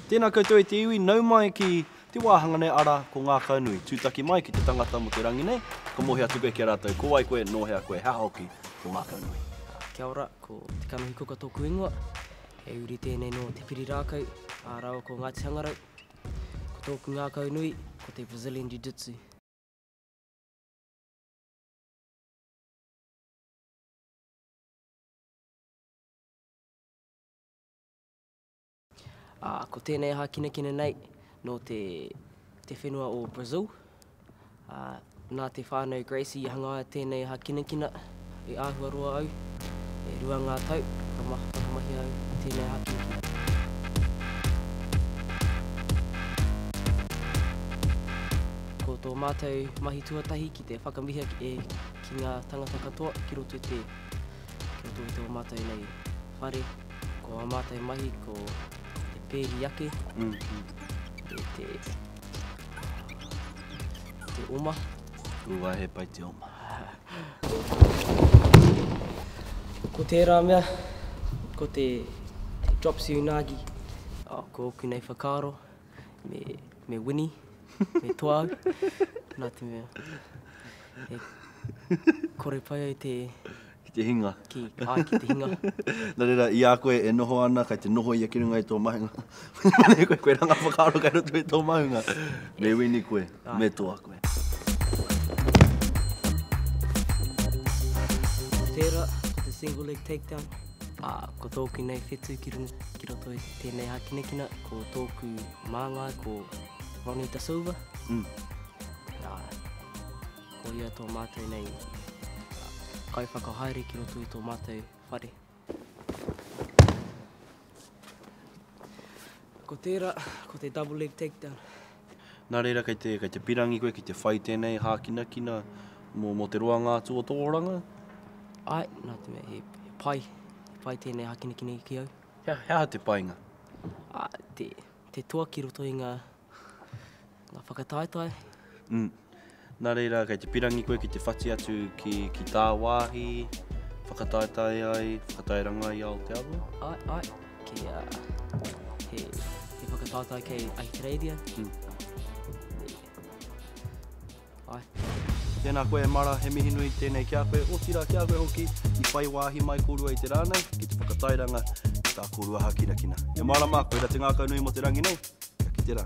Tēnā koutou e te iwi, nau mai ki te wāhanga nei ara ko Ngakau nui. Tūtaki mai ki te tangata mo te rangi nei, ko mohi atu koe ki a rātou. Ko ai koe, nohea koe, hea hoki ko Ngakau nui. Kia ora, ko te Kanohi Kuka tōku ingoa. E uri tēnei no te piri rākau, ārawa ko Ngāti Hangarau. Ko tōku Ngakau nui, ko te Brazilian Jiu-Jitsu. Ko tēnei aha kinakina nei no te whenua o Brazil. Nā te whānau Gracie I hangaia tēnei aha kinakina I āhua roa au. E rua ngā tau, whakamahi au tēnei aha kinakina. Ko tō mātou mahi tuatahi ki te whakamiha ki ngā tangata katoa, ki roto I tō mātou nei whare. Ko a mātou mahi ko pēri ake, te oma. Ua he pai te oma. Ko tērā mea, ko te dropsy unagi, ko oku nei whakaaro, me Winnie, me Toau, nā te mea. Kore pai au te hinga. Ki te hinga. Nā reira, I a koe e noho ana, kai te noho I a kirunga I tō mahinga. Nei koe ranga whakaaro kai roto I tō mahinga. Me Winnie koe, me toa koe. Tērā, ko te single leg takedown. Ko tōku nei whetū ki roto I tēnei ha kinakina, ko tōku māngai, ko Ronnie Da Silva. Ko ia tō mātou nei kai whakahaere ki roto I tō mātou whare. Ko tērā, ko te double leg takedown. Nā reira, kei te pirangi koe, ki te whai tēnei hākinakina mō te roa ngā tū o tō oranga? Ai, nā te mea, he pai tēnei hākinakina ki au. Hea te painga? Te toa ki roto I ngā whakataetai. Nā reira, kei te pirangi koe ki te whati atu ki tā wāhi, whakataetai ai, whakataeranga I Aotearoa? Ai, he whakataetai kei Aitereiria. Ai. Tēnā koe e mara, he mihi nui tēnei kia koe, o tira kia koe hoki, I whai wāhi mai kōrua I te rānei, ki te whakatairanga, ki tā kōrua ha kinakina. E mara mā, koe ra te Ngakau nui mo te rangi nei, kia ki te rā.